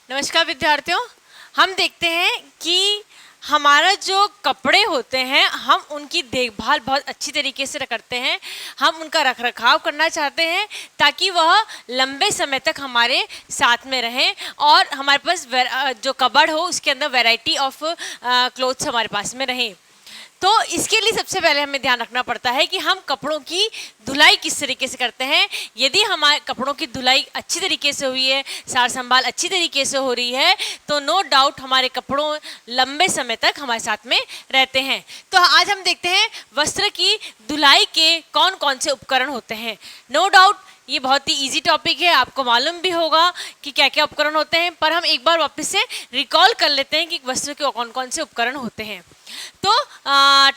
नमस्कार विद्यार्थियों। हम देखते हैं कि हमारा जो कपड़े होते हैं हम उनकी देखभाल बहुत अच्छी तरीके से करते हैं। हम उनका रखरखाव करना चाहते हैं ताकि वह लंबे समय तक हमारे साथ में रहें और हमारे पास जो कबर्ड हो उसके अंदर वैरायटी ऑफ क्लोथ्स हमारे पास में रहें। तो इसके लिए सबसे पहले हमें ध्यान रखना पड़ता है कि हम कपड़ों की धुलाई किस तरीके से करते हैं। यदि हमारे कपड़ों की धुलाई अच्छी तरीके से हुई है, सार संभाल अच्छी तरीके से हो रही है, तो नो डाउट हमारे कपड़ों लंबे समय तक हमारे साथ में रहते हैं। तो आज हम देखते हैं वस्त्र की धुलाई के कौन कौन से उपकरण होते हैं। नो डाउट ये बहुत ही इजी टॉपिक है, आपको मालूम भी होगा कि क्या क्या उपकरण होते हैं, पर हम एक बार वापस से रिकॉल कर लेते हैं कि वस्त्र के कौन कौन से उपकरण होते हैं। तो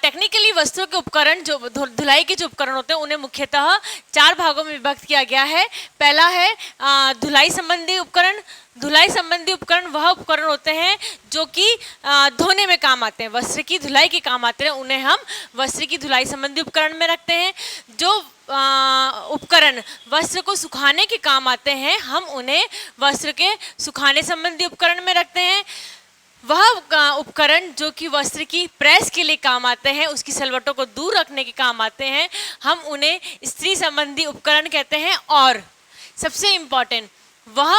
टेक्निकली वस्त्रों के उपकरण जो धुलाई के जो उपकरण होते हैं उन्हें मुख्यतः 4 भागों में विभक्त किया गया है। पहला है धुलाई संबंधी उपकरण। धुलाई संबंधी उपकरण वह उपकरण होते हैं जो कि धोने में काम आते हैं, वस्त्र की धुलाई के काम आते हैं, उन्हें हम वस्त्र की धुलाई संबंधी उपकरण में रखते हैं। जो उपकरण वस्त्र को सुखाने के काम आते हैं हम उन्हें वस्त्र के सुखाने संबंधी उपकरण में रखते हैं। वह उपकरण जो कि वस्त्र की प्रेस के लिए काम आते हैं, उसकी सलवटों को दूर रखने के काम आते हैं, हम उन्हें स्त्री संबंधी उपकरण कहते हैं। और सबसे इम्पॉर्टेंट वह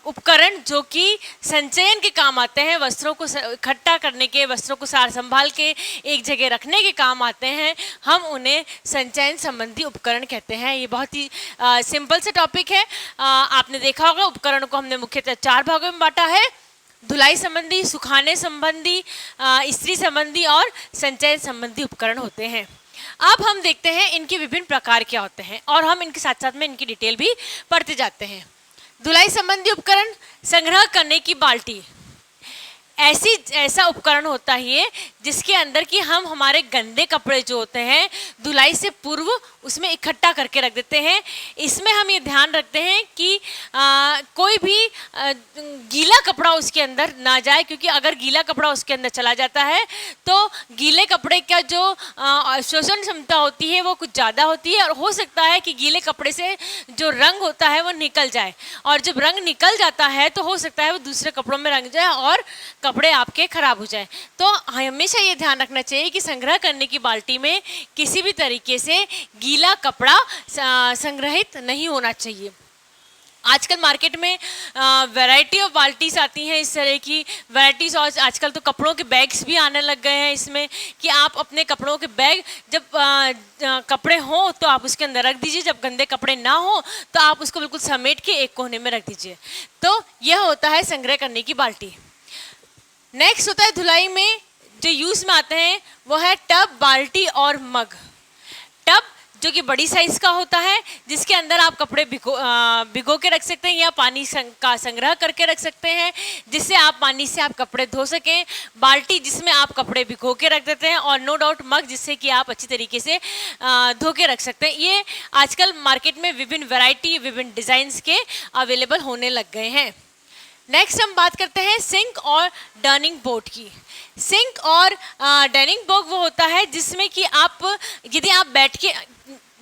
उपकरण जो कि संचयन के काम आते हैं, वस्त्रों को इकट्ठा करने के, वस्त्रों को सार संभाल के एक जगह रखने के काम आते हैं, हम उन्हें संचयन संबंधी उपकरण कहते हैं। ये बहुत ही सिंपल से टॉपिक है। आपने देखा होगा उपकरण को हमने मुख्यतः 4 भागों में बांटा है। धुलाई संबंधी, सुखाने संबंधी, स्त्री संबंधी और संचयन संबंधी उपकरण होते हैं। अब हम देखते हैं इनके विभिन्न प्रकार क्या होते हैं और हम इनके साथ साथ में इनकी डिटेल भी पढ़ते जाते हैं। धुलाई संबंधी उपकरण, संग्रह करने की बाल्टी ऐसा उपकरण होता है जिसके अंदर कि हम हमारे गंदे कपड़े जो होते हैं धुलाई से पूर्व उसमें इकट्ठा करके रख देते हैं। इसमें हम ये ध्यान रखते हैं कि कोई भी गीला कपड़ा उसके अंदर ना जाए, क्योंकि अगर गीला कपड़ा उसके अंदर चला जाता है तो गीले कपड़े का जो शोषण क्षमता होती है वो कुछ ज़्यादा होती है और हो सकता है कि गीले कपड़े से जो रंग होता है वो निकल जाए, और जब रंग निकल जाता है तो हो सकता है वो दूसरे कपड़ों में रंग जाए और कपड़े आपके खराब हो जाए। तो हमेशा ये ध्यान रखना चाहिए कि संग्रह करने की बाल्टी में किसी भी तरीके से गीला कपड़ा संग्रहित नहीं होना चाहिए। आजकल मार्केट में वैरायटी ऑफ बाल्टीज आती हैं, इस तरह की वैरायटीज, और आजकल तो कपड़ों के बैग्स भी आने लग गए हैं इसमें कि आप अपने कपड़ों के बैग जब कपड़े हों तो आप उसके अंदर रख दीजिए, जब गंदे कपड़े ना हो तो आप उसको बिल्कुल समेट के एक कोने में रख दीजिए। तो यह होता है संग्रह करने की बाल्टी। नेक्स्ट होता है धुलाई में जो यूज़ में आते हैं वो है टब, बाल्टी और मग। टब जो कि बड़ी साइज़ का होता है जिसके अंदर आप कपड़े भिगो के रख सकते हैं या पानी का संग्रह करके रख सकते हैं जिससे आप पानी से आप कपड़े धो सकें। बाल्टी जिसमें आप कपड़े भिगो के रख देते हैं, और नो डाउट मग जिससे कि आप अच्छी तरीके से धो के रख सकते हैं। ये आजकल मार्केट में विभिन्न वैरायटी, विभिन्न डिज़ाइंस के अवेलेबल होने लग गए हैं। नेक्स्ट हम बात करते हैं सिंक और डर्निंग बोर्ड की। सिंक और डर्निंग बोर्ड वो होता है जिसमें कि आप यदि आप बैठ के,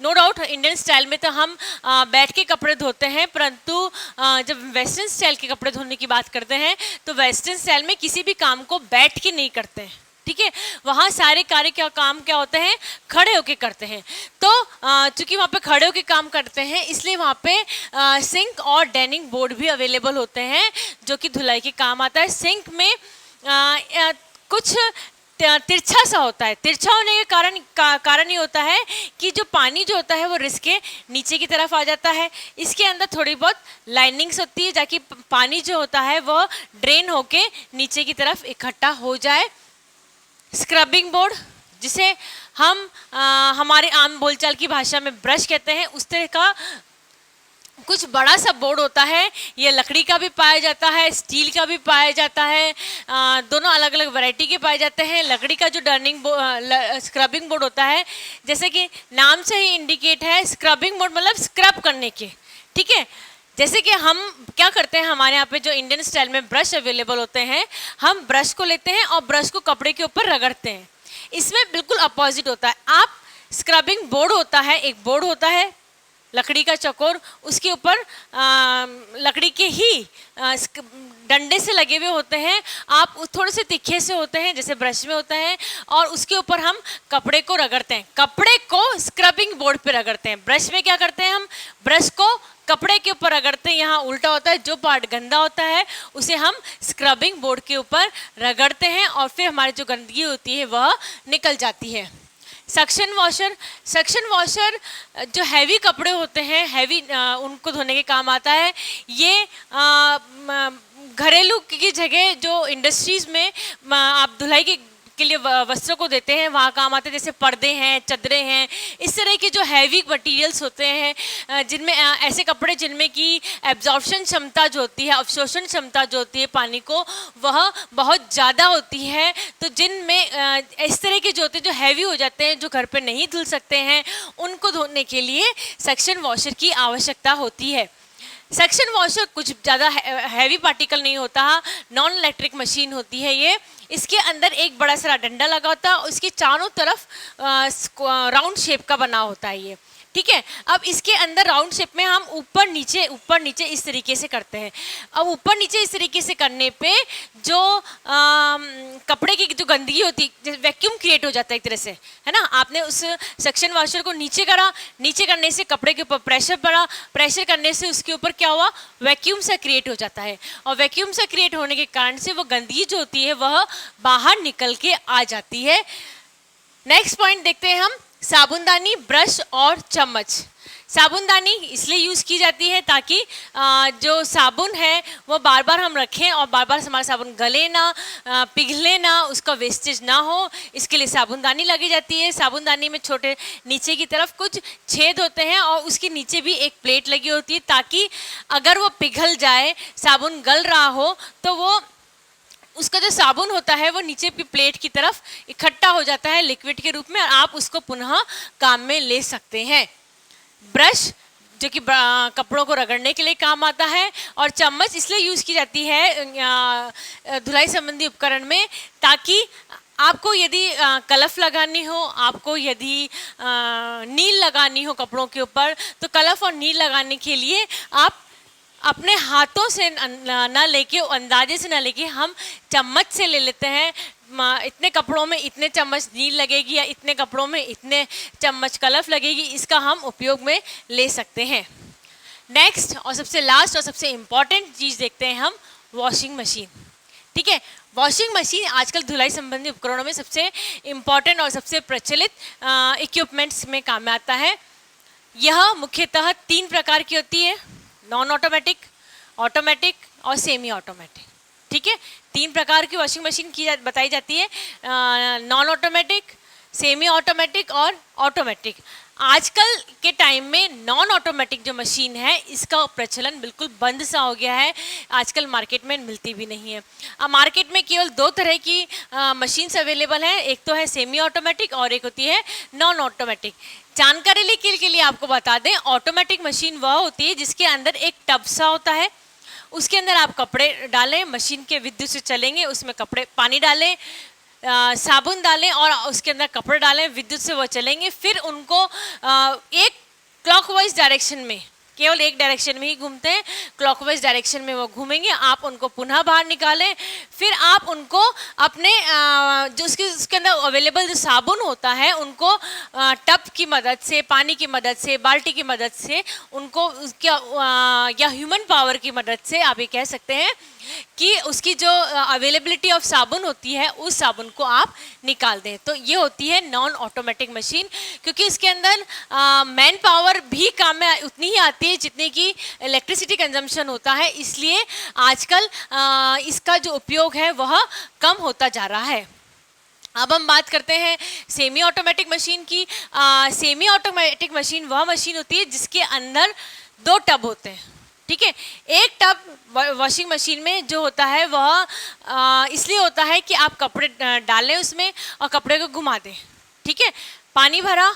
नो डाउट इंडियन स्टाइल में तो हम बैठ के कपड़े धोते हैं, परंतु जब वेस्टर्न स्टाइल के कपड़े धोने की बात करते हैं तो वेस्टर्न स्टाइल में किसी भी काम को बैठ के नहीं करते हैं, ठीक है। वहाँ सारे कार्य काम क्या होते हैं, खड़े होके करते हैं। तो चूंकि वहाँ पे खड़े होके काम करते हैं इसलिए वहाँ पे सिंक और डर्निंग बोर्ड भी अवेलेबल होते हैं जो कि धुलाई के काम आता है। सिंक में कुछ तिरछा सा होता है। तिरछा होने के कारण ये होता है कि जो पानी जो होता है वो रिस के नीचे की तरफ आ जाता है। इसके अंदर थोड़ी बहुत लाइनिंग्स होती है ताकि पानी जो होता है वो ड्रेन होके नीचे की तरफ इकट्ठा हो जाए। स्क्रबिंग बोर्ड जिसे हम हमारे आम बोलचाल की भाषा में ब्रश कहते हैं, उस तरह का कुछ बड़ा सा बोर्ड होता है। ये लकड़ी का भी पाया जाता है, स्टील का भी पाया जाता है, दोनों अलग अलग वैरायटी के पाए जाते हैं। लकड़ी का जो स्क्रबिंग बोर्ड होता है, जैसे कि नाम से ही इंडिकेट है, स्क्रबिंग बोर्ड मतलब स्क्रब करने के, ठीक है। जैसे कि हम क्या करते हैं, हमारे यहाँ पे जो इंडियन स्टाइल में ब्रश अवेलेबल होते हैं, हम ब्रश को लेते हैं और ब्रश को कपड़े के ऊपर रगड़ते हैं। इसमें बिल्कुल अपोजिट होता है। आप स्क्रबिंग बोर्ड होता है, एक बोर्ड होता है लकड़ी का चौकोर, उसके ऊपर लकड़ी के ही डंडे से लगे हुए होते हैं, आप थोड़े से तिखे से होते हैं जैसे ब्रश में होता है, और उसके ऊपर हम कपड़े को रगड़ते हैं, कपड़े को स्क्रबिंग बोर्ड पे रगड़ते हैं। ब्रश में क्या करते हैं, हम ब्रश को कपड़े के ऊपर रगड़ते हैं, यहाँ उल्टा होता है, जो पार्ट गंदा होता है उसे हम स्क्रबिंग बोर्ड के ऊपर रगड़ते हैं और फिर हमारी जो गंदगी होती है वह निकल जाती है। सक्शन वॉशर जो हैवी कपड़े होते हैं, हैवी उनको धोने के काम आता है। ये घरेलू की जगह जो इंडस्ट्रीज में आप धुलाई के लिए वस्त्रों को देते हैं वहाँ काम आते हैं, जैसे पर्दे हैं, चादरें हैं, इस तरह के जो हैवी मटेरियल्स होते हैं जिनमें ऐसे कपड़े जिनमें कि एब्जॉर्प्शन क्षमता जो होती है, अवशोषण क्षमता जो होती है पानी को, वह बहुत ज़्यादा होती है। तो जिनमें इस तरह के जो होते हैं जो हैवी हो जाते हैं, जो घर पे नहीं धुल सकते हैं, उनको धोने के लिए सक्शन वॉशर की आवश्यकता होती है। सक्शन वॉशर कुछ ज़्यादा हैवी पार्टिकल नहीं होता, नॉन इलेक्ट्रिक मशीन होती है ये। इसके अंदर एक बड़ा सारा डंडा लगा होता है, उसके चारों तरफ राउंड शेप का बना होता है ये, ठीक है। अब इसके अंदर राउंड शेप में हम ऊपर नीचे इस तरीके से करते हैं। अब ऊपर नीचे इस तरीके से करने पे जो कपड़े की जो गंदगी होती है, वैक्यूम क्रिएट हो जाता है एक तरह से, है ना। आपने उस सक्शन वॉशर को नीचे करा, नीचे करने से कपड़े के ऊपर प्रेशर पड़ा, प्रेशर करने से उसके ऊपर क्या हुआ, वैक्यूम सा क्रिएट हो जाता है, और वैक्यूम सा क्रिएट होने के कारण से वो गंदगी जो होती है वह बाहर निकल के आ जाती है। नेक्स्ट पॉइंट देखते हैं हम, साबुनदानी, ब्रश और चम्मच। साबुनदानी इसलिए यूज़ की जाती है ताकि जो साबुन है वो बार बार हम रखें और बार बार हमारा साबुन गले ना, पिघले ना, उसका वेस्टेज ना हो, इसके लिए साबुनदानी लगी जाती है। साबुनदानी में छोटे नीचे की तरफ कुछ छेद होते हैं और उसके नीचे भी एक प्लेट लगी होती है ताकि अगर वो पिघल जाए, साबुन गल रहा हो, तो वो उसका जो साबुन होता है वो नीचे की प्लेट की तरफ इकट्ठा हो जाता है लिक्विड के रूप में, और आप उसको पुनः काम में ले सकते हैं। ब्रश जो कि कपड़ों को रगड़ने के लिए काम आता है, और चम्मच इसलिए यूज़ की जाती है धुलाई संबंधी उपकरण में ताकि आपको यदि कलफ लगानी हो, आपको यदि नील लगानी हो कपड़ों के ऊपर, तो कलफ और नील लगाने के लिए आप अपने हाथों से ना लेके, अंदाजे से ना लेके, हम चम्मच से ले लेते हैं। इतने कपड़ों में इतने चम्मच नील लगेगी या इतने कपड़ों में इतने चम्मच कलफ लगेगी, इसका हम उपयोग में ले सकते हैं। नेक्स्ट और सबसे लास्ट और सबसे इम्पॉर्टेंट चीज़ देखते हैं हम, वॉशिंग मशीन, ठीक है। वॉशिंग मशीन आजकल धुलाई संबंधी उपकरणों में सबसे इम्पॉर्टेंट और सबसे प्रचलित इक्विपमेंट्स में काम में आता है। यह मुख्यतः 3 प्रकार की होती है, नॉन ऑटोमेटिक, ऑटोमेटिक और सेमी ऑटोमेटिक, ठीक है। 3 प्रकार की वॉशिंग मशीन बताई जाती है, नॉन ऑटोमेटिक, सेमी ऑटोमेटिक और ऑटोमेटिक। आजकल के टाइम में नॉन ऑटोमेटिक जो मशीन है इसका प्रचलन बिल्कुल बंद सा हो गया है, आजकल मार्केट में मिलती भी नहीं है। अब मार्केट में केवल 2 तरह की मशीन्स अवेलेबल हैं, एक तो है सेमी ऑटोमेटिक और एक होती है नॉन ऑटोमेटिक। जानकारी के लिए आपको बता दें, ऑटोमेटिक मशीन वह होती है जिसके अंदर एक टब सा होता है, उसके अंदर आप कपड़े डालें, मशीन के विद्युत से चलेंगे, उसमें कपड़े पानी डालें, साबुन डालें और उसके अंदर कपड़े डालें, विद्युत से वो चलेंगे। फिर उनको एक क्लॉकवाइज डायरेक्शन में, केवल एक डायरेक्शन में ही घूमते हैं, क्लॉकवाइज डायरेक्शन में वो घूमेंगे, आप उनको पुनः बाहर निकालें, फिर आप उनको अपने जो उसके अंदर अवेलेबल जो साबुन होता है उनको टब की मदद से, पानी की मदद से, बाल्टी की मदद से, उनको उसके या ह्यूमन पावर की मदद से आप ये कह सकते हैं कि उसकी जो अवेलेबिलिटी ऑफ साबुन होती है उस साबुन को आप निकाल दें। तो ये होती है नॉन ऑटोमेटिक मशीन, क्योंकि इसके अंदर मैन पावर भी काम में उतनी ही आती है जितनी की इलेक्ट्रिसिटी कंजम्पशन होता है, इसलिए आजकल इसका जो उपयोग है वह कम होता जा रहा है। अब हम बात करते हैं सेमी ऑटोमेटिक मशीन की। सेमी ऑटोमेटिक मशीन वह मशीन होती है जिसके अंदर 2 टब होते हैं, ठीक है। एक टब वॉशिंग मशीन में जो होता है वह इसलिए होता है कि आप कपड़े डालें उसमें और कपड़े को घुमा दें, ठीक है। पानी भरा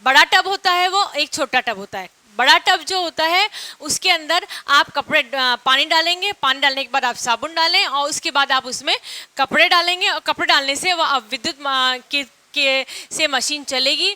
बड़ा टब होता है, वो एक छोटा टब होता है। बड़ा टब जो होता है उसके अंदर आप कपड़े पानी डालेंगे, पानी डालने के बाद आप साबुन डालें और उसके बाद आप उसमें कपड़े डालेंगे और कपड़े डालने से वह विद्युत से मशीन चलेगी।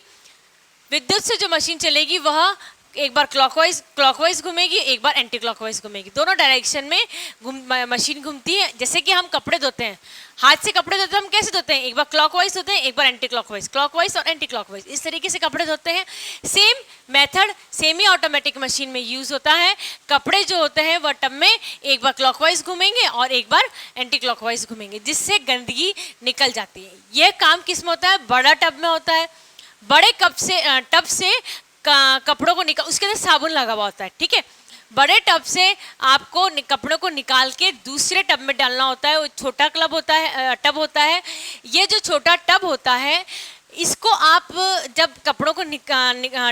विद्युत से जो मशीन चलेगी वह एक बार क्लॉकवाइज घूमेगी, एक बार एंटी क्लॉकवाइज घूमेगी, दोनों डायरेक्शन में मशीन घूमती है। जैसे कि हम कपड़े धोते हैं, हाथ से कपड़े धोते हैं, हम कैसे धोते हैं, एक बार क्लॉकवाइज धोते हैं, एक बार एंटी क्लॉकवाइज और एंटी क्लॉकवाइज, इस तरीके से कपड़े धोते हैं। Same method semi automatic machine में यूज होता है। कपड़े जो होते हैं वह टब में एक बार क्लॉकवाइज घूमेंगे और एक बार एंटी क्लॉकवाइज घूमेंगे, जिससे गंदगी निकल जाती है। यह काम किस में होता है, बड़ा टब में होता है। बड़े टब से कपड़ों को निकाल, उसके अंदर साबुन लगा हुआ होता है, ठीक है। बड़े टब से आपको कपड़ों को निकाल के दूसरे टब में डालना होता है, वो छोटा टब होता है। ये जो छोटा टब होता है, इसको आप जब कपड़ों को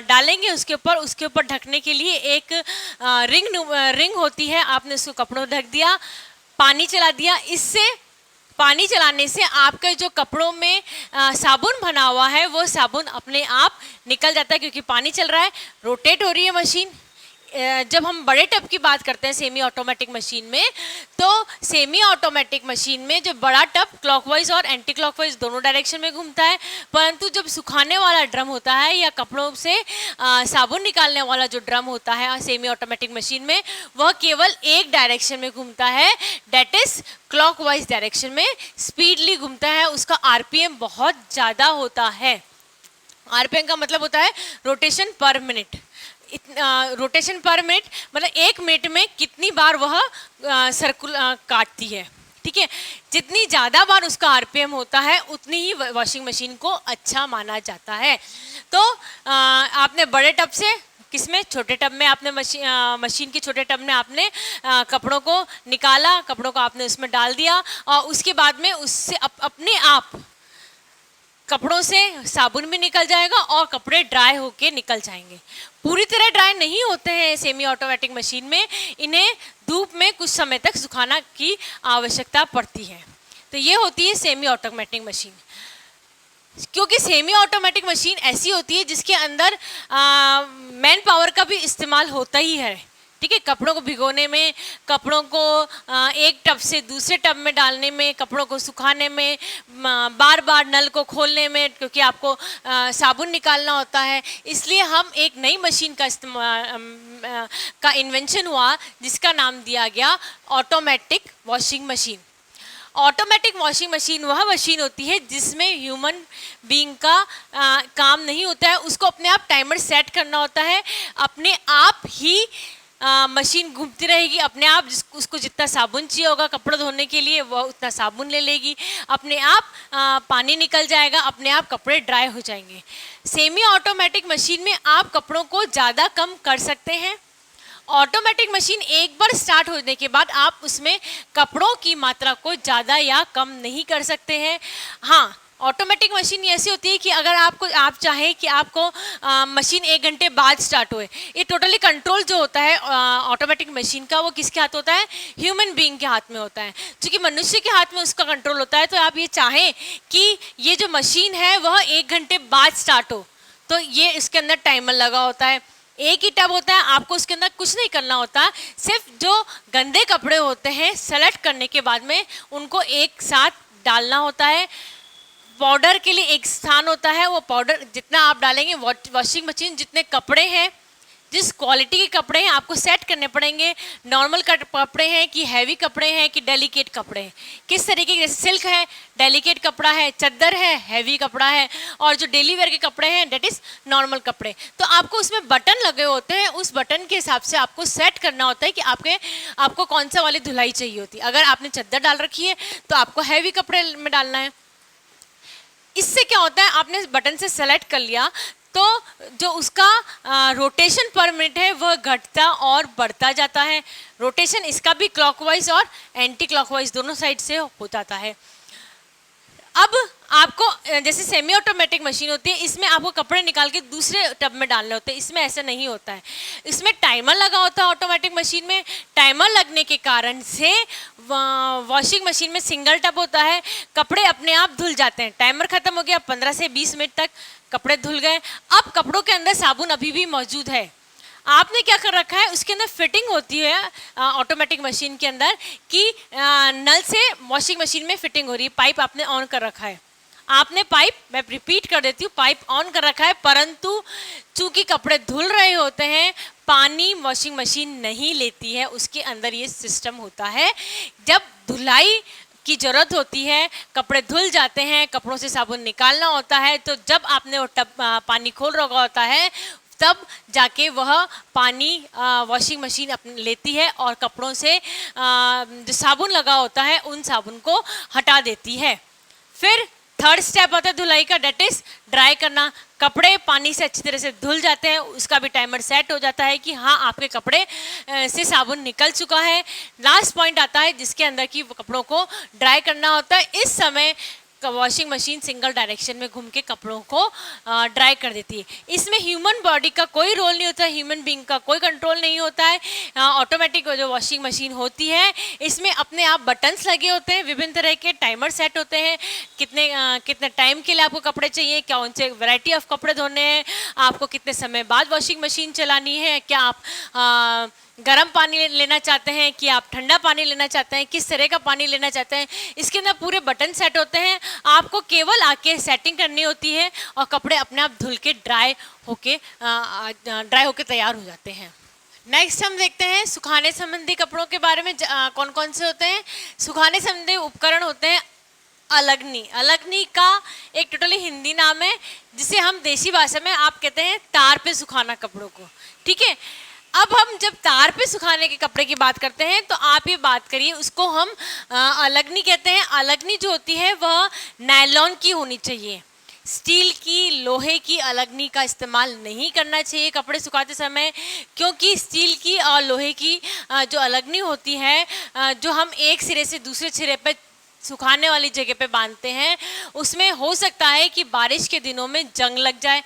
डालेंगे उसके ऊपर ढकने के लिए एक रिंग होती है। आपने उसको कपड़ों ढक दिया, पानी चला दिया। इससे पानी चलाने से आपके जो कपड़ों में साबुन बना हुआ है वो साबुन अपने आप निकल जाता है, क्योंकि पानी चल रहा है, रोटेट हो रही है मशीन। जब हम बड़े टब की बात करते हैं सेमी ऑटोमेटिक मशीन में, तो सेमी ऑटोमेटिक मशीन में जो बड़ा टब क्लॉकवाइज और एंटी क्लॉकवाइज दोनों डायरेक्शन में घूमता है, परंतु जब सुखाने वाला ड्रम होता है या कपड़ों से साबुन निकालने वाला जो ड्रम होता है सेमी ऑटोमेटिक मशीन में, वह केवल एक डायरेक्शन में घूमता है, डेट इज क्लॉकवाइज डायरेक्शन में स्पीडली घूमता है। उसका आरपीएम बहुत ज़्यादा होता है। आरपीएम का मतलब होता है रोटेशन पर मिनट। रोटेशन पर मिनट मतलब 1 मिनट में कितनी बार वह सर्कुल काटती है, ठीक है। जितनी ज़्यादा बार उसका आरपीएम होता है उतनी ही वॉशिंग मशीन को अच्छा माना जाता है। तो आपने बड़े टब से किसमें, छोटे टब में आपने मशीन के छोटे टब में आपने कपड़ों को निकाला, कपड़ों को आपने उसमें डाल दिया और उसके बाद में उससे अपने आप कपड़ों से साबुन भी निकल जाएगा और कपड़े ड्राई होके निकल जाएंगे। पूरी तरह ड्राई नहीं होते हैं सेमी ऑटोमेटिक मशीन में, इन्हें धूप में कुछ समय तक सुखाना की आवश्यकता पड़ती है। तो ये होती है सेमी ऑटोमेटिक मशीन। क्योंकि सेमी ऑटोमेटिक मशीन ऐसी होती है जिसके अंदर मैन पावर का भी इस्तेमाल होता ही है, ठीक है। कपड़ों को भिगोने में, कपड़ों को एक टब से दूसरे टब में डालने में, कपड़ों को सुखाने में, बार बार नल को खोलने में, क्योंकि आपको साबुन निकालना होता है। इसलिए हम एक नई मशीन का इन्वेंशन हुआ जिसका नाम दिया गया automatic washing machine. Automatic washing machine वह मशीन होती है जिसमें ह्यूमन बीइंग का काम नहीं होता है। उसको अपने आप टाइमर सेट करना होता है, अपने आप ही मशीन घूमती रहेगी, अपने आप उसको जितना साबुन चाहिए होगा कपड़े धोने के लिए वह उतना साबुन ले लेगी, अपने आप पानी निकल जाएगा, अपने आप कपड़े ड्राई हो जाएंगे। सेमी ऑटोमेटिक मशीन में आप कपड़ों को ज़्यादा कम कर सकते हैं। ऑटोमेटिक मशीन एक बार स्टार्ट होने के बाद आप उसमें कपड़ों की मात्रा को ज़्यादा या कम नहीं कर सकते हैं। हाँ, ऑटोमेटिक मशीन ऐसी होती है कि अगर आप चाहें कि आपको मशीन 1 घंटे बाद स्टार्ट होए, ये टोटली कंट्रोल जो होता है ऑटोमेटिक मशीन का, वो किसके हाथ होता है, ह्यूमन बीइंग के हाथ में होता है। क्योंकि मनुष्य के हाथ में उसका कंट्रोल होता है, तो आप ये चाहें कि ये जो मशीन है वह 1 घंटे बाद स्टार्ट हो, तो ये इसके अंदर टाइमर लगा होता है। एक ही टब होता है, आपको उसके अंदर कुछ नहीं करना होता, सिर्फ जो गंदे कपड़े होते हैं सेलेक्ट करने के बाद में उनको एक साथ डालना होता है। पाउडर के लिए एक स्थान होता है, वो पाउडर जितना आप डालेंगे, वॉशिंग मशीन जितने कपड़े हैं, जिस क्वालिटी के कपड़े हैं आपको सेट करने पड़ेंगे। नॉर्मल कपड़े हैं कि हैवी कपड़े हैं कि डेलिकेट कपड़े हैं, किस तरीके के, जैसे सिल्क है डेलिकेट कपड़ा है, चद्दर है हैवी कपड़ा है, और जो डेली वेयर के कपड़े हैं डेट इज नॉर्मल कपड़े। तो आपको उसमें बटन लगे होते हैं, उस बटन के हिसाब से आपको सेट करना होता है कि आपको कौन सा वाली धुलाई चाहिए होती है। अगर आपने चद्दर डाल रखी है तो आपको हैवी कपड़े में डालना है। इससे क्या होता है, आपने बटन से सेलेक्ट कर लिया तो जो उसका रोटेशन पर मिनट है वह घटता और बढ़ता जाता है। रोटेशन इसका भी क्लॉकवाइज और एंटी क्लॉकवाइज दोनों साइड से हो जाता है। अब आपको जैसे सेमी ऑटोमेटिक मशीन होती है, इसमें आपको कपड़े निकाल के दूसरे टब में डालने होते हैं, इसमें ऐसा नहीं होता है। इसमें टाइमर लगा होता है ऑटोमेटिक मशीन में। टाइमर लगने के कारण से वॉशिंग मशीन में सिंगल टब होता है, कपड़े अपने आप धुल जाते हैं। टाइमर खत्म हो गया, 15 से 20 मिनट तक कपड़े धुल गए। अब कपड़ों के अंदर साबुन अभी भी मौजूद है। आपने क्या कर रखा है, उसके अंदर फिटिंग होती है ऑटोमेटिक मशीन के अंदर कि नल से वॉशिंग मशीन में फिटिंग हो रही है, पाइप आपने ऑन कर रखा है। आपने पाइप, मैं रिपीट कर देती हूँ, पाइप ऑन कर रखा है, परंतु चूंकि कपड़े धुल रहे होते हैं, पानी वॉशिंग मशीन नहीं लेती है, उसके अंदर ये सिस्टम होता है। जब धुलाई की जरूरत होती है, कपड़े धुल जाते हैं, कपड़ों से साबुन निकालना होता है, तो जब आपने वो टब पानी खोल रखा होता है, तब जाके वह पानी वॉशिंग मशीन अपने लेती है और कपड़ों से जो साबुन लगा होता है उन साबुन को हटा देती है। फिर थर्ड स्टेप आता है धुलाई का, डेट इज ड्राई करना। कपड़े पानी से अच्छी तरह से धुल जाते हैं, उसका भी टाइमर सेट हो जाता है कि हाँ आपके कपड़े से साबुन निकल चुका है। लास्ट पॉइंट आता है जिसके अंदर की कपड़ों को ड्राई करना होता है। इस समय वॉशिंग मशीन सिंगल डायरेक्शन में घूम के कपड़ों को ड्राई कर देती है। इसमें ह्यूमन बॉडी का कोई रोल नहीं होता है, ह्यूमन बीइंग का कोई कंट्रोल नहीं होता है। ऑटोमेटिक जो वॉशिंग मशीन होती है, इसमें अपने आप बटन्स लगे होते हैं, विभिन्न तरह के टाइमर सेट होते हैं, कितने टाइम के लिए आपको कपड़े चाहिए, क्या उनसे वैरायटी ऑफ कपड़े धोने हैं, आपको कितने समय बाद वॉशिंग मशीन चलानी है, क्या आप गर्म पानी लेना चाहते हैं कि आप ठंडा पानी लेना चाहते हैं, किस तरह का पानी लेना चाहते हैं, इसके अंदर पूरे बटन सेट होते हैं। आपको केवल आके सेटिंग करनी होती है और कपड़े अपने आप धुल के ड्राई होके तैयार हो जाते हैं। नेक्स्ट हम देखते हैं सुखाने संबंधी कपड़ों के बारे में। कौन कौन से होते हैं सुखाने संबंधी उपकरण? होते हैं अलगनी। अलगनी का एक टोटली हिंदी नाम है, जिसे हम देसी भाषा में आप कहते हैं तार पे सुखाना कपड़ों को, ठीक है। अब हम जब तार पे सुखाने के कपड़े की बात करते हैं तो आप ये बात करिए, उसको हम अलगनी कहते हैं। अलगनी जो होती है वह नायलॉन की होनी चाहिए, स्टील की, लोहे की अलगनी का इस्तेमाल नहीं करना चाहिए कपड़े सुखाते समय, क्योंकि स्टील की और लोहे की जो अलगनी होती है, जो हम एक सिरे से दूसरे सिरे पे सुखाने वाली जगह पे बांधते हैं, उसमें हो सकता है कि बारिश के दिनों में जंग लग जाए,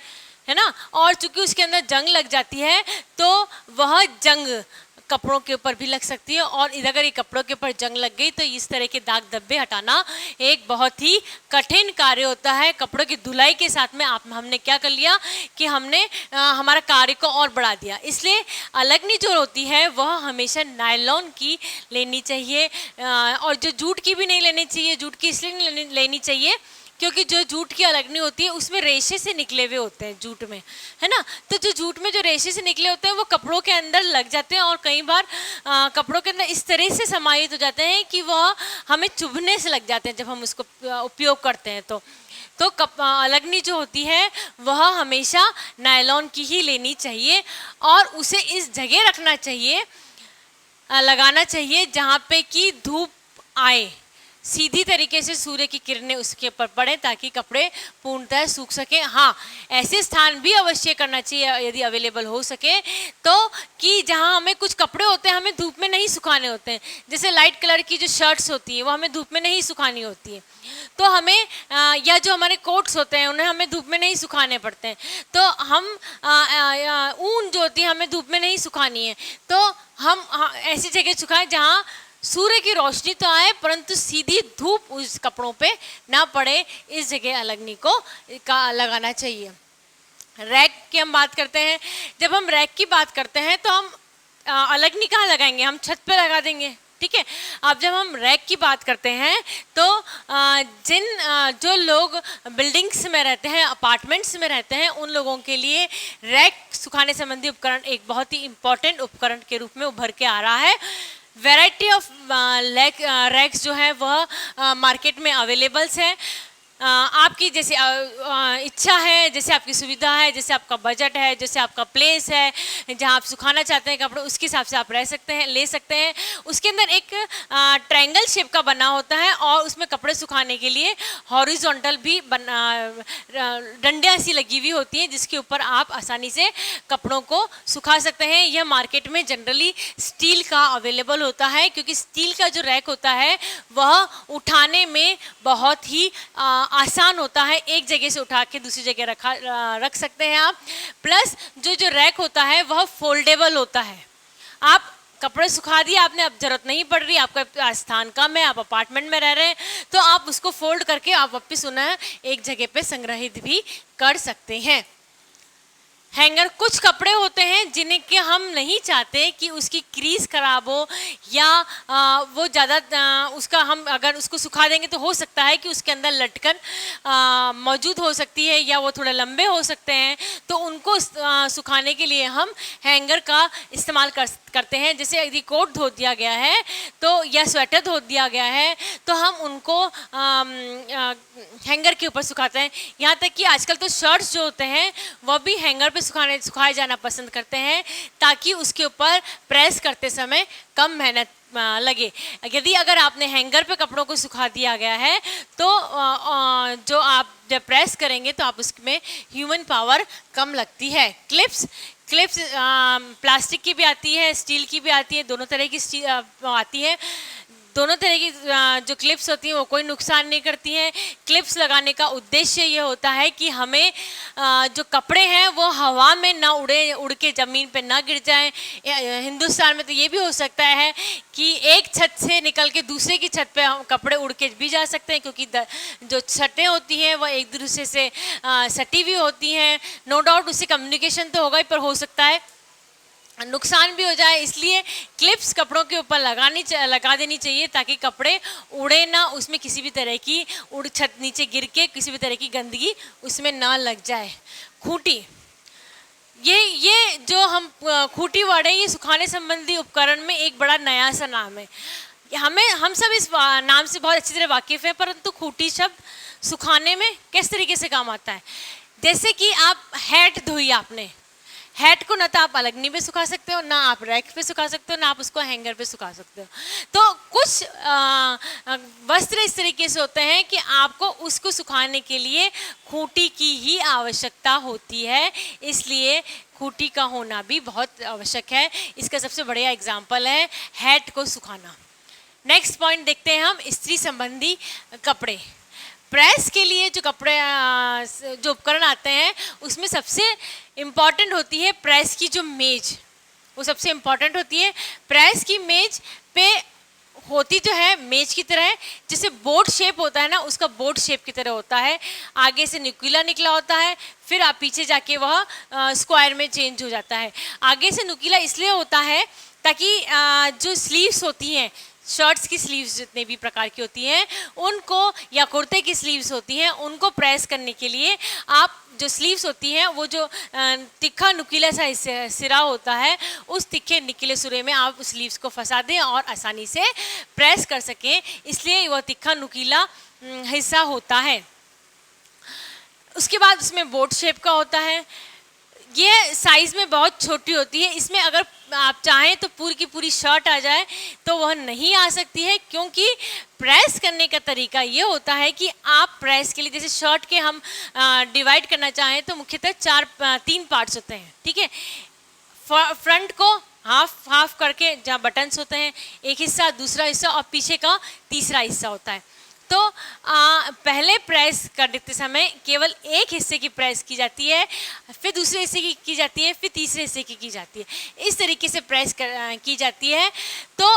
है ना। और चूंकि उसके अंदर जंग लग जाती है तो वह जंग कपड़ों के ऊपर भी लग सकती है, और अगर ये कपड़ों के ऊपर जंग लग गई तो इस तरह के दाग धब्बे हटाना एक बहुत ही कठिन कार्य होता है। कपड़ों की धुलाई के साथ में हमने क्या कर लिया कि हमने हमारा कार्य को और बढ़ा दिया। इसलिए अलगनी जो होती है वह हमेशा नायलॉन की लेनी चाहिए, और जो जूट की भी नहीं लेनी चाहिए। जूट की इसलिए नहीं लेनी चाहिए क्योंकि जो जूट की अलगनी होती है उसमें रेशे से निकले हुए होते हैं जूट में, है ना। तो जो जूट में जो रेशे से निकले होते हैं वो कपड़ों के अंदर लग जाते हैं, और कई बार कपड़ों के अंदर इस तरह से समाहित हो जाते हैं कि वह हमें चुभने से लग जाते हैं जब हम उसको उपयोग करते हैं। तो अलगनी जो होती है वह हमेशा नायलॉन की ही लेनी चाहिए, और उसे इस जगह रखना चाहिए, लगाना चाहिए जहाँ पे कि धूप आए, सीधी तरीके से सूर्य की किरणें उसके ऊपर पड़े, ताकि कपड़े पूर्णतः सूख सके। हाँ, ऐसे स्थान भी अवश्य करना चाहिए यदि अवेलेबल हो सके तो, कि जहाँ हमें कुछ कपड़े होते हैं हमें धूप में नहीं सुखाने होते हैं। जैसे लाइट कलर की जो शर्ट्स होती हैं वो हमें धूप में नहीं सुखानी होती है, तो हमें या जो हमारे कोट्स होते हैं उन्हें हमें धूप में नहीं सुखाने पड़ते हैं, तो हम ऊन जो होती है हमें धूप में नहीं सुखानी है, तो हम ऐसी जगह सुखाएं जहाँ सूर्य की रोशनी तो आए परंतु सीधी धूप उस कपड़ों पे ना पड़े। इस जगह अलगनी को लगाना चाहिए। रैक की हम बात करते हैं। जब हम रैक की बात करते हैं तो हम अलगनी कहाँ लगाएंगे? हम छत पे लगा देंगे, ठीक है। अब जब हम रैक की बात करते हैं तो जो लोग बिल्डिंग्स में रहते हैं, अपार्टमेंट्स में रहते हैं, उन लोगों के लिए रैक सुखाने संबंधी उपकरण एक बहुत ही इम्पोर्टेंट उपकरण के रूप में उभर के आ रहा है। वैरायटी ऑफ रैक्स जो है वह मार्केट में अवेलेबल्स है। आपकी जैसे इच्छा है, जैसे आपकी सुविधा है, जैसे आपका बजट है, जैसे आपका प्लेस है जहां आप सुखाना चाहते हैं कपड़े, उसके हिसाब से आप ले सकते हैं। उसके अंदर एक ट्रायंगल शेप का बना होता है, और उसमें कपड़े सुखाने के लिए हॉरिजॉन्टल भी डंडियाँ सी लगी हुई होती हैं, जिसके ऊपर आप आसानी से कपड़ों को सुखा सकते हैं। यह मार्केट में जनरली स्टील का अवेलेबल होता है, क्योंकि स्टील का जो रैक होता है वह उठाने में बहुत ही आसान होता है। एक जगह से उठा के दूसरी जगह रख सकते हैं आप। प्लस जो रैक होता है वह फोल्डेबल होता है। आप कपड़े सुखा दिए आपने, अब जरूरत नहीं पड़ रही, आपका स्थान कम है, आप अपार्टमेंट में रह रहे हैं, तो आप उसको फोल्ड करके आप वापस उन्हें एक जगह पे संग्रहित भी कर सकते हैं। हैंगर, कुछ कपड़े होते हैं जिन्हें कि हम नहीं चाहते कि उसकी क्रीज खराब हो या वो ज़्यादा उसका हम अगर उसको सुखा देंगे तो हो सकता है कि उसके अंदर लटकन मौजूद हो सकती है या वो थोड़ा लंबे हो सकते हैं। तो उनको सुखाने के लिए हम हैंगर का इस्तेमाल करते हैं। जैसे यदि कोट धो दिया गया है तो या स्वेटर धो दिया गया है तो हम उनको हैंगर के ऊपर सुखाते हैं। यहाँ तक कि आजकल तो शर्ट्स जो होते हैं वह भी हैंगर पे सुखाए जाना पसंद करते हैं ताकि उसके ऊपर प्रेस करते समय कम मेहनत लगे। यदि अगर आपने हैंगर पे कपड़ों को सुखा दिया गया है तो जो आप जब प्रेस करेंगे तो आप उसमें ह्यूमन पावर कम लगती है। क्लिप्स प्लास्टिक की भी आती है, स्टील की भी आती है, दोनों तरह की आती है। दोनों तरह की जो क्लिप्स होती हैं वो कोई नुकसान नहीं करती हैं। क्लिप्स लगाने का उद्देश्य ये होता है कि हमें जो कपड़े हैं वो हवा में ना उड़ के ज़मीन पे ना गिर जाएं। हिंदुस्तान में तो ये भी हो सकता है कि एक छत से निकल के दूसरे की छत पे हम कपड़े उड़ के भी जा सकते हैं, क्योंकि जो छतें होती हैं वो एक दूसरे से सटी हुई होती हैं। नो डाउट उससे कम्युनिकेशन तो होगा ही, पर हो सकता है नुकसान भी हो जाए। इसलिए क्लिप्स कपड़ों के ऊपर लगा देनी चाहिए ताकि कपड़े उड़े ना, उसमें किसी भी तरह की छत नीचे गिर के किसी भी तरह की गंदगी उसमें ना लग जाए। खूंटी, ये जो हम खूंटी वर्ड है ये सुखाने संबंधी उपकरण में एक बड़ा नया सा नाम है। हम सब इस नाम से बहुत अच्छी तरह वाकिफ हैं, परंतु खूंटी शब्द सुखाने में किस तरीके से काम आता है। जैसे कि आप हैट धोई, आपने हैट को ना तो आप अलगनी पे सुखा सकते हो, ना आप रैक पे सुखा सकते हो, ना आप उसको हैंगर पे सुखा सकते हो। तो कुछ वस्त्र इस तरीके से होते हैं कि आपको उसको सुखाने के लिए खूंटी की ही आवश्यकता होती है, इसलिए खूंटी का होना भी बहुत आवश्यक है। इसका सबसे बढ़िया एग्जाम्पल है हैट को सुखाना। नेक्स्ट पॉइंट देखते हैं हम, स्त्री संबंधी कपड़े। प्रेस के लिए जो कपड़े जो उपकरण आते हैं उसमें सबसे इम्पॉर्टेंट होती है प्रेस की जो मेज, वो सबसे इम्पॉर्टेंट होती है। प्रेस की मेज पे होती जो है मेज की तरह, जैसे बोर्ड शेप होता है ना, उसका बोर्ड शेप की तरह होता है। आगे से नुकीला निकला होता है, फिर आप पीछे जाके वह स्क्वायर में चेंज हो जाता है। आगे से नुकीला इसलिए होता है ताकि जो स्लीव्स होती हैं, शर्ट्स की स्लीव्स जितने भी प्रकार की होती हैं उनको, या कुर्ते की स्लीव्स होती हैं, उनको प्रेस करने के लिए आप जो स्लीव्स होती हैं वो जो तिखा नुकीला सा सिरा होता है, उस तिखे नुकीले सिरे में आप उस स्लीव्स को फंसा दें और आसानी से प्रेस कर सकें, इसलिए वह तिखा नुकीला हिस्सा होता है। उसके बाद उसमें बोट शेप का होता है। ये साइज़ में बहुत छोटी होती है, इसमें अगर आप चाहें तो पूरी की पूरी शर्ट आ जाए तो वह नहीं आ सकती है, क्योंकि प्रेस करने का तरीका ये होता है कि आप प्रेस के लिए, जैसे शर्ट के हम डिवाइड करना चाहें तो मुख्यतः 3 पार्ट्स होते हैं, ठीक है। फ्रंट को हाफ करके जहाँ बटन्स होते हैं एक हिस्सा, दूसरा हिस्सा और पीछे का तीसरा हिस्सा होता है। तो पहले प्रेस करते समय केवल एक हिस्से की प्रेस की जाती है, फिर दूसरे हिस्से की जाती है, फिर तीसरे हिस्से की जाती है। इस तरीके से प्रेस की जाती है। तो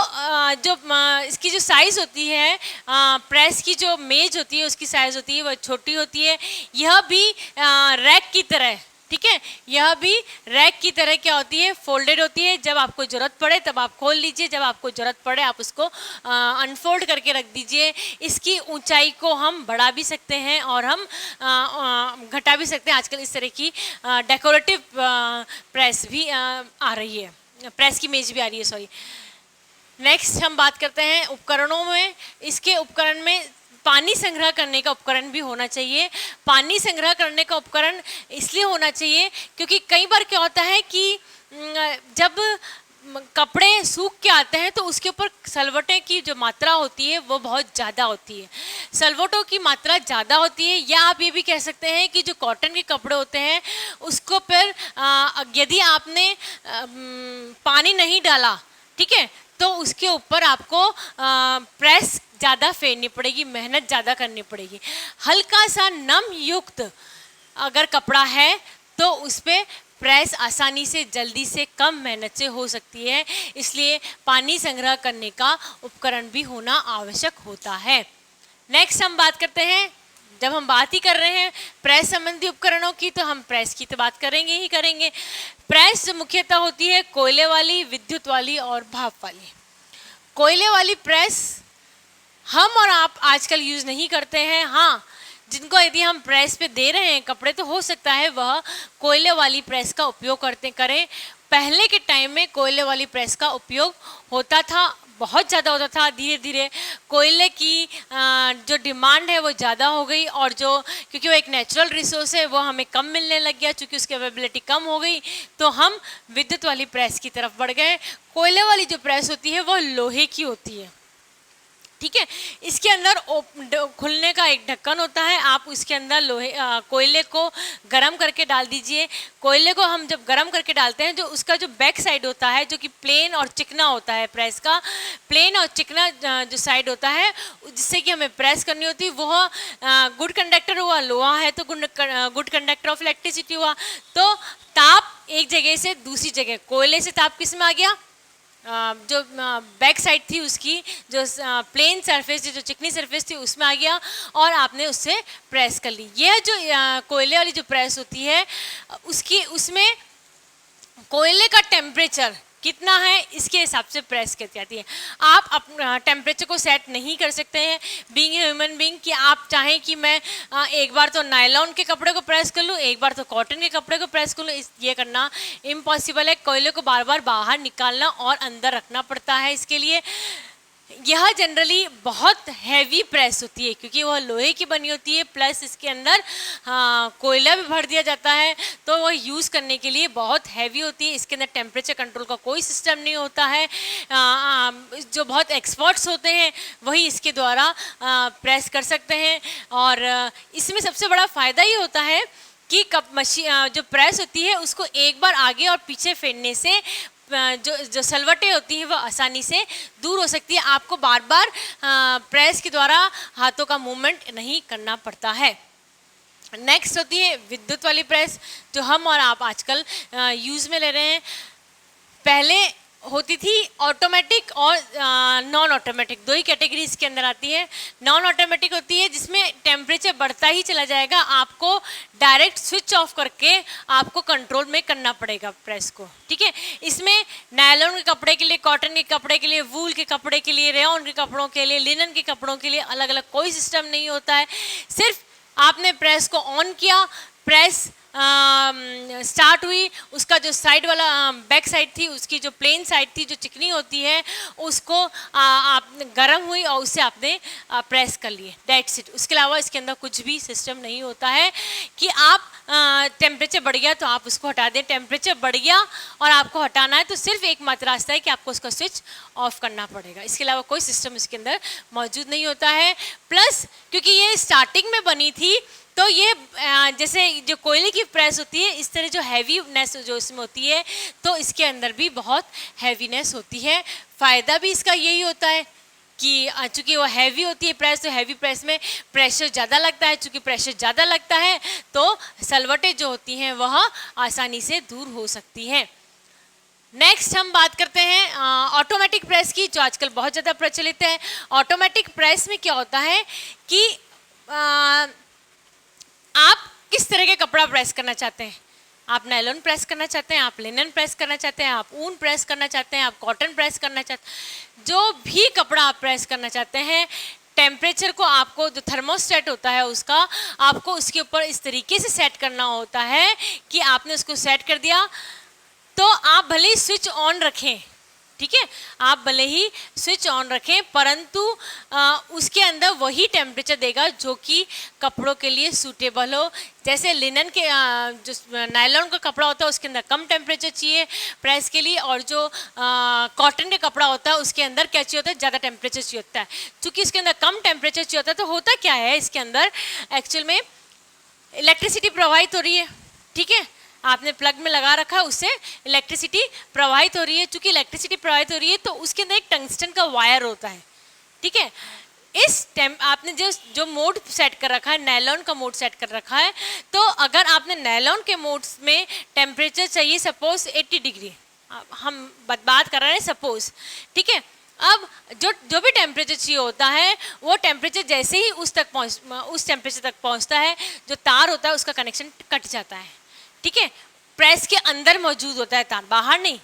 जो इसकी जो साइज़ होती है, प्रेस की जो मेज होती है उसकी साइज़ होती है वह छोटी होती है। यह भी रैक की तरह, ठीक है, यह भी रैक की तरह क्या होती है, फोल्डेड होती है। जब आपको ज़रूरत पड़े तब आप खोल लीजिए, जब आपको ज़रूरत पड़े आप उसको अनफोल्ड करके रख दीजिए। इसकी ऊंचाई को हम बढ़ा भी सकते हैं और हम घटा भी सकते हैं। आजकल इस तरह की डेकोरेटिव प्रेस भी आ रही है, प्रेस की मेज भी आ रही है, सॉरी। नेक्स्ट हम बात करते हैं उपकरणों में। इसके उपकरण में पानी संग्रह करने का उपकरण भी होना चाहिए। पानी संग्रह करने का उपकरण इसलिए होना चाहिए क्योंकि कई बार क्या होता है कि जब कपड़े सूख के आते हैं तो उसके ऊपर सलवटें की जो मात्रा होती है वो बहुत ज़्यादा होती है। सलवटों की मात्रा ज़्यादा होती है, या आप ये भी कह सकते हैं कि जो कॉटन के कपड़े होते हैं उसको पर यदि आपने पानी नहीं डाला, ठीक है, तो उसके ऊपर आपको प्रेस ज़्यादा फेरनी पड़ेगी, मेहनत ज़्यादा करनी पड़ेगी। हल्का सा नम युक्त अगर कपड़ा है तो उस पर प्रेस आसानी से, जल्दी से, कम मेहनत से हो सकती है, इसलिए पानी संग्रह करने का उपकरण भी होना आवश्यक होता है। नेक्स्ट हम बात करते हैं जब हम बात ही कर रहे हैं प्रेस संबंधी उपकरणों की तो हम प्रेस की तो बात करेंगे ही करेंगे। प्रेस जो मुख्यतः होती है कोयले वाली, विद्युत वाली और भाप वाली। कोयले वाली प्रेस हम और आप आजकल यूज नहीं करते हैं। हाँ, जिनको यदि हम प्रेस पे दे रहे हैं कपड़े तो हो सकता है वह कोयले वाली प्रेस का उपयोग करें। पहले के टाइम में कोयले वाली प्रेस का उपयोग होता था, बहुत ज़्यादा होता था। धीरे धीरे कोयले की जो डिमांड है वो ज़्यादा हो गई और जो क्योंकि वो एक नेचुरल रिसोर्स है वो हमें कम मिलने लग गया, चूँकि उसकी अवेलेबिलिटी कम हो गई तो हम विद्युत वाली प्रेस की तरफ बढ़ गए। कोयले वाली जो प्रेस होती है वो लोहे की होती है, ठीक है। इसके अंदर खुलने का एक ढक्कन होता है, आप उसके अंदर कोयले को गरम करके डाल दीजिए। कोयले को हम जब गरम करके डालते हैं जो उसका जो बैक साइड होता है जो कि प्लेन और चिकना होता है, प्रेस का प्लेन और चिकना जो साइड होता है जिससे कि हमें प्रेस करनी होती है वह गुड कंडक्टर हुआ, लोहा है तो गुड कंडक्टर ऑफ इलेक्ट्रिसिटी हुआ। तो ताप एक जगह से दूसरी जगह, कोयले से ताप किस में आ गया, जो बैक साइड थी उसकी जो प्लेन सरफेस थी, जो चिकनी सरफेस थी उसमें आ गया और आपने उससे प्रेस कर ली। यह जो कोयले वाली जो प्रेस होती है उसमें कोयले का टेम्परेचर कितना है इसके हिसाब से प्रेस की जाती है। आप अपना टेम्परेचर को सेट नहीं कर सकते हैं बीइंग ह्यूमन बीइंग कि आप चाहें कि मैं एक बार तो नायलॉन के कपड़े को प्रेस कर लूँ, एक बार तो कॉटन के कपड़े को प्रेस कर लूँ। ये करना इम्पॉसिबल है। कोयले को बार बार बाहर निकालना और अंदर रखना पड़ता है। इसके लिए यह जनरली बहुत हैवी प्रेस होती है क्योंकि वह लोहे की बनी होती है, प्लस इसके अंदर कोयला भी भर दिया जाता है तो वह यूज़ करने के लिए बहुत हैवी होती है। इसके अंदर टेम्परेचर कंट्रोल का कोई सिस्टम नहीं होता है। जो बहुत एक्सपर्ट्स होते हैं वही इसके द्वारा प्रेस कर सकते हैं। और इसमें सबसे बड़ा फ़ायदा ये होता है कि जो प्रेस होती है उसको एक बार आगे और पीछे फेरने से जो सलवटें होती हैं वो आसानी से दूर हो सकती है। आपको बार बार प्रेस के द्वारा हाथों का मूवमेंट नहीं करना पड़ता है। नेक्स्ट होती है विद्युत वाली प्रेस जो हम और आप आजकल यूज़ में ले रहे हैं। पहले होती थी ऑटोमेटिक और नॉन ऑटोमेटिक, दो ही कैटेगरी इसके अंदर आती है। नॉन ऑटोमेटिक होती है जिसमें टेम्परेचर बढ़ता ही चला जाएगा, आपको डायरेक्ट स्विच ऑफ करके आपको कंट्रोल में करना पड़ेगा प्रेस को, ठीक है। इसमें नायलॉन के कपड़े के लिए, कॉटन के कपड़े के लिए, वूल के कपड़े के लिए, रेयॉन के कपड़ों के लिए, लिनन के कपड़ों के लिए अलग अलग कोई सिस्टम नहीं होता है। सिर्फ आपने प्रेस को ऑन किया, प्रेस स्टार्ट हुई, उसका जो साइड वाला बैक साइड थी, उसकी जो प्लेन साइड थी जो चिकनी होती है उसको आप गर्म हुई और उससे आपने प्रेस कर लिए, दैट्स इट। उसके अलावा इसके अंदर कुछ भी सिस्टम नहीं होता है कि आप टेम्परेचर बढ़ गया तो आप उसको हटा दें। टेम्परेचर बढ़ गया और आपको हटाना है तो सिर्फ एक मात्र रास्ता है कि आपको उसका स्विच ऑफ करना पड़ेगा। इसके अलावा कोई सिस्टम इसके अंदर मौजूद नहीं होता है। प्लस क्योंकि ये स्टार्टिंग में बनी थी तो ये जैसे जो कोयले की प्रेस होती है इस तरह जो हैवीनेस जो इसमें होती है तो इसके अंदर भी बहुत हैवीनेस होती है। फ़ायदा भी इसका यही होता है कि चूँकि वो हैवी होती है प्रेस, तो हैवी प्रेस में प्रेशर ज़्यादा लगता है। चूँकि प्रेशर ज़्यादा लगता है तो सलवटें जो होती हैं वह आसानी से दूर हो सकती हैं। नेक्स्ट हम बात करते हैं ऑटोमेटिक प्रेस की, जो आजकल बहुत ज़्यादा प्रचलित है। ऑटोमेटिक प्रेस में क्या होता है कि आप किस तरह के कपड़ा प्रेस करना चाहते हैं। आप नायलॉन प्रेस करना चाहते हैं, आप लिनन प्रेस करना चाहते हैं, आप ऊन प्रेस करना चाहते हैं, आप कॉटन प्रेस करना चाहते हैं, जो भी कपड़ा आप प्रेस करना चाहते हैं, टेम्परेचर को आपको जो थर्मोस्टेट होता है उसका आपको उसके ऊपर इस तरीके से सेट करना होता है कि आपने उसको सेट कर दिया तो आप भले ही स्विच ऑन रखें, ठीक है, आप भले ही स्विच ऑन रखें परंतु उसके अंदर वही टेम्परेचर देगा जो कि कपड़ों के लिए सूटेबल हो। जैसे लिनन के जो नायलॉन का कपड़ा होता है उसके अंदर कम टेम्परेचर चाहिए प्रेस के लिए, और जो कॉटन का कपड़ा होता है उसके अंदर क्या चाहिए होता है, ज़्यादा टेम्परेचर चाहिए होता है। चूँकि इसके अंदर कम टेम्परेचर चाहिए होता है तो होता क्या है, इसके अंदर एक्चुअल में इलेक्ट्रिसिटी प्रवाहित हो रही है, ठीक है, आपने प्लग में लगा रखा है, उससे इलेक्ट्रिसिटी प्रवाहित हो रही है। चूँकि इलेक्ट्रिसिटी प्रवाहित हो रही है तो उसके अंदर एक टंगस्टन का वायर होता है, ठीक है। आपने जो मोड सेट कर रखा है, नायलॉन का मोड सेट कर रखा है, तो अगर आपने नायलॉन के मोड्स में टेम्परेचर चाहिए सपोज 80 डिग्री, हम बात कर रहे हैं सपोज, ठीक है, अब जो जो भी टेम्परेचर चाहिए होता है वो टेम्परेचर जैसे ही उस टेम्परेचर तक पहुंचता है, जो तार होता है उसका कनेक्शन कट जाता है। ठीक है, प्रेस के अंदर मौजूद होता है तार, बाहर नहीं,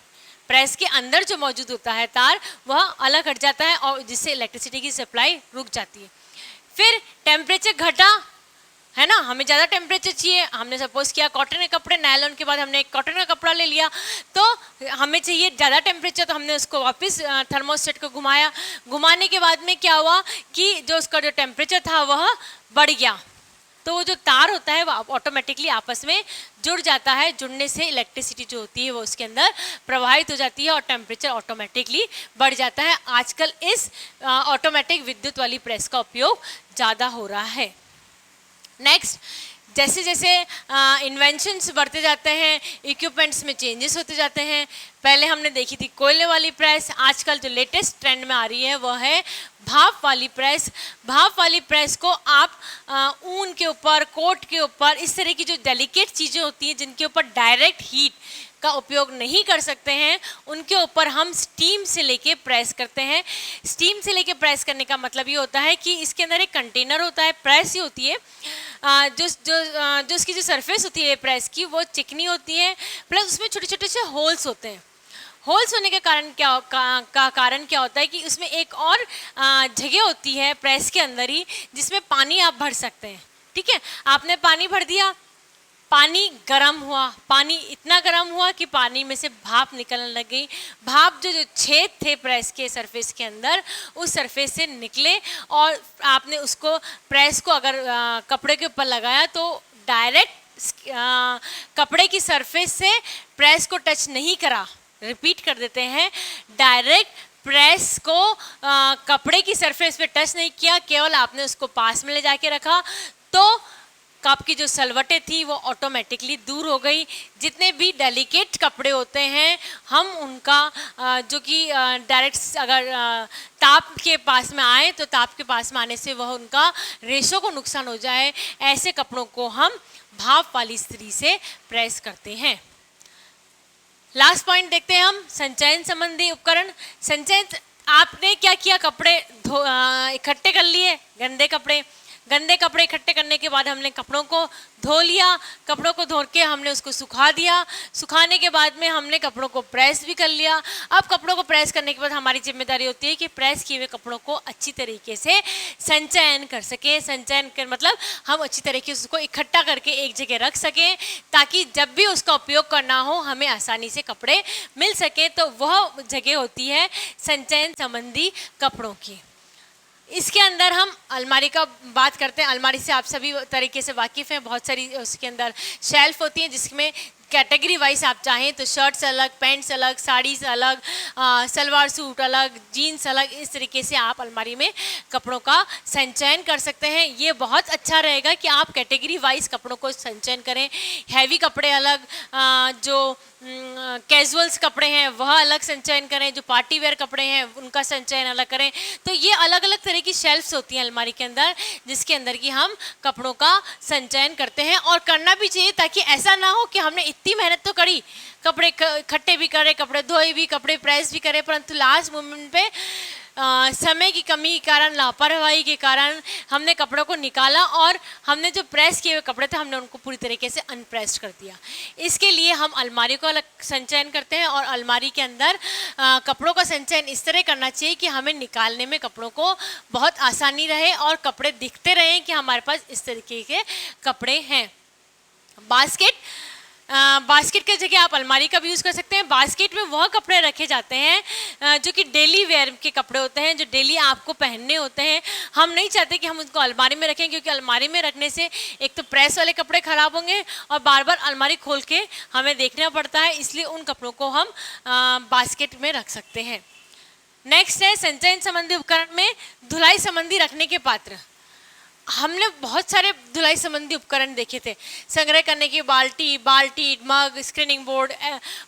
प्रेस के अंदर जो मौजूद होता है तार वह अलग हट जाता है और जिससे इलेक्ट्रिसिटी की सप्लाई रुक जाती है। फिर टेम्परेचर घटा, है ना, हमें ज़्यादा टेम्परेचर चाहिए, हमने सपोज किया कॉटन के कपड़े, नायलॉन के बाद हमने एक कॉटन का कपड़ा ले लिया, तो हमें चाहिए ज़्यादा टेम्परेचर, तो हमने उसको वापस थर्मोस्टेट को घुमाया, घुमाने के बाद में क्या हुआ कि जो उसका जो टेम्परेचर था वह बढ़ गया, तो वो जो तार होता है वो ऑटोमेटिकली आपस में जुड़ जाता है, जुड़ने से इलेक्ट्रिसिटी जो होती है वो उसके अंदर प्रवाहित हो जाती है और टेम्परेचर ऑटोमेटिकली बढ़ जाता है। आजकल इस ऑटोमेटिक विद्युत वाली प्रेस का उपयोग ज़्यादा हो रहा है। नेक्स्ट, जैसे जैसे इन्वेंशंस बढ़ते जाते हैं, इक्विपमेंट्स में चेंजेस होते जाते हैं। पहले हमने देखी थी कोयले वाली प्रेस, आजकल जो लेटेस्ट ट्रेंड में आ रही है वह है भाप वाली प्रेस। भाप वाली प्रेस को आप ऊन के ऊपर, कोट के ऊपर, इस तरह की जो डेलिकेट चीज़ें होती हैं जिनके ऊपर डायरेक्ट हीट का उपयोग नहीं कर सकते हैं, उनके ऊपर हम स्टीम से लेके प्रेस करते हैं। स्टीम से लेके प्रेस करने का मतलब ये होता है कि इसके अंदर एक कंटेनर होता है, प्रेस ही होती है, जो उसकी जो सरफेस होती है प्रेस की वो चिकनी होती है, प्लस उसमें छोटे छोटे से होल्स होते हैं। होल्स होने के कारण कारण क्या होता है कि उसमें एक और जगह होती है प्रेस के अंदर ही जिसमें पानी आप भर सकते हैं। ठीक है, आपने पानी भर दिया, पानी गर्म हुआ, पानी इतना गर्म हुआ कि पानी में से भाप निकलने लग गई। भाप जो छेद थे प्रेस के सरफेस के अंदर, उस सरफेस से निकले और आपने उसको प्रेस को अगर कपड़े के ऊपर लगाया तो डायरेक्ट कपड़े की सरफेस से प्रेस को टच नहीं करा। रिपीट कर देते हैं, डायरेक्ट प्रेस को कपड़े की सरफेस पे टच नहीं किया, केवल आपने उसको पास में ले जाके रखा तो कप की जो सलवटें थी वो ऑटोमेटिकली दूर हो गई। जितने भी डेलिकेट कपड़े होते हैं हम उनका जो कि डायरेक्ट अगर ताप के पास में आए तो ताप के पास में आने से वह उनका रेशों को नुकसान हो जाए, ऐसे कपड़ों को हम भाप वाली इस्त्री से प्रेस करते हैं। लास्ट पॉइंट देखते हैं हम, संचयन संबंधी उपकरण। संचयन, आपने क्या किया, कपड़े इकट्ठे कर लिए, गंदे कपड़े इकट्ठे करने के बाद हमने कपड़ों को धो लिया, कपड़ों को धो के हमने उसको सुखा दिया, सुखाने के बाद में हमने कपड़ों को प्रेस भी कर लिया। अब कपड़ों को प्रेस करने के बाद हमारी जिम्मेदारी होती है कि प्रेस किए हुए कपड़ों को अच्छी तरीके से संचयन कर सकें। संचयन कर मतलब हम अच्छी तरीके से उसको इकट्ठा करके एक जगह रख सकें ताकि जब भी उसका उपयोग करना हो हमें आसानी से कपड़े मिल सके, तो वह जगह होती है संचयन संबंधी कपड़ों की। इसके अंदर हम अलमारी का बात करते हैं। अलमारी से आप सभी तरीके से वाकिफ़ हैं, बहुत सारी उसके अंदर शेल्फ होती हैं जिसमें कैटेगरी वाइज आप चाहें तो शर्ट्स अलग, पैंट्स अलग, साड़ीज अलग, सलवार सूट अलग, जीन्स अलग, इस तरीके से आप अलमारी में कपड़ों का संचयन कर सकते हैं। ये बहुत अच्छा रहेगा कि आप कैटेगरी वाइज कपड़ों को संचयन करें। हैवी कपड़े अलग, जो कैजुअल्स कपड़े हैं वह अलग संचयन करें, जो पार्टी वेयर कपड़े हैं उनका संचयन अलग करें। तो ये अलग अलग तरह की शेल्फ्स होती हैं अलमारी के अंदर जिसके अंदर की हम कपड़ों का संचयन करते हैं, और करना भी चाहिए ताकि ऐसा ना हो कि हमने इतनी मेहनत तो करी, कपड़े इकट्ठे भी करे, कपड़े धोए भी, कपड़े प्रेस भी करे, परंतु लास्ट मोमेंट पे समय की कमी के कारण, लापरवाही के कारण हमने कपड़ों को निकाला और हमने जो प्रेस किए हुए कपड़े थे हमने उनको पूरी तरीके से अनप्रेस्ड कर दिया। इसके लिए हम अलमारी को अलग संचयन करते हैं और अलमारी के अंदर कपड़ों का संचयन इस तरह करना चाहिए कि हमें निकालने में कपड़ों को बहुत आसानी रहे और कपड़े दिखते रहें कि हमारे पास इस तरीके के कपड़े हैं। बास्केट की जगह आप अलमारी का भी यूज़ कर सकते हैं। बास्केट में वह कपड़े रखे जाते हैं जो कि डेली वेयर के कपड़े होते हैं, जो डेली आपको पहनने होते हैं। हम नहीं चाहते कि हम उनको अलमारी में रखें, क्योंकि अलमारी में रखने से एक तो प्रेस वाले कपड़े ख़राब होंगे और बार बार अलमारी खोल के हमें देखना पड़ता है, इसलिए उन कपड़ों को हम बास्केट में रख सकते हैं। नेक्स्ट है संचयन संबंधी उपकरण में धुलाई संबंधी रखने के पात्र। हमने बहुत सारे धुलाई संबंधी उपकरण देखे थे, संग्रह करने की बाल्टी, मग, स्क्रीनिंग बोर्ड,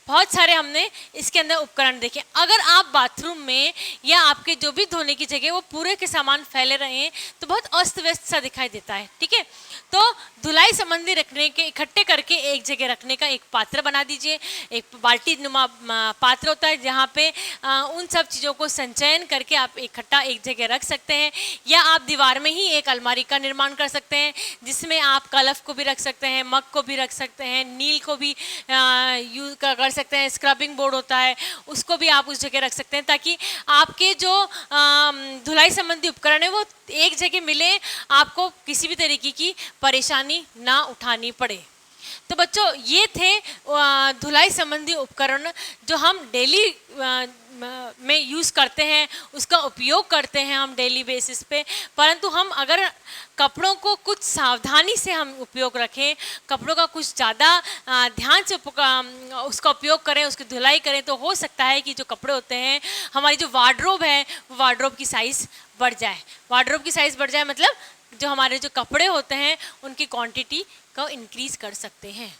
बहुत सारे हमने इसके अंदर उपकरण देखे। अगर आप बाथरूम में या आपके जो भी धोने की जगह वो पूरे के सामान फैले रहे हैं तो बहुत अस्त व्यस्त सा दिखाई देता है। ठीक है, तो धुलाई संबंधी रखने के इकट्ठे करके एक जगह रखने का एक पात्र बना दीजिए। एक बाल्टी नुमा पात्र होता है जहाँ पे उन सब चीज़ों को संचयन करके आप इकट्ठा एक जगह रख सकते हैं, या आप दीवार में ही एक अलमारी का निर्माण कर सकते हैं जिसमें आप कलफ को भी रख सकते हैं, मग को भी रख सकते हैं, नील को भी यूज कर सकते हैं, स्क्रबिंग बोर्ड होता है उसको भी आप उस जगह रख सकते हैं, ताकि आपके जो धुलाई संबंधी उपकरण है वो एक जगह मिले, आपको किसी भी तरीके की परेशानी ना उठानी पड़े। तो बच्चों ये थे धुलाई संबंधी उपकरण जो हम डेली में यूज़ करते हैं, उसका उपयोग करते हैं हम डेली बेसिस पे। परंतु हम अगर कपड़ों को कुछ सावधानी से हम उपयोग रखें, कपड़ों का कुछ ज़्यादा ध्यान से उसका उपयोग करें, उसकी धुलाई करें, तो हो सकता है कि जो कपड़े होते हैं, हमारी जो वार्डरोब है वो वार्डरोब की साइज़ बढ़ जाए। वार्डरोब की साइज़ बढ़ जाए मतलब जो हमारे जो कपड़े होते हैं उनकी क्वांटिटी को इंक्रीज़ कर सकते हैं।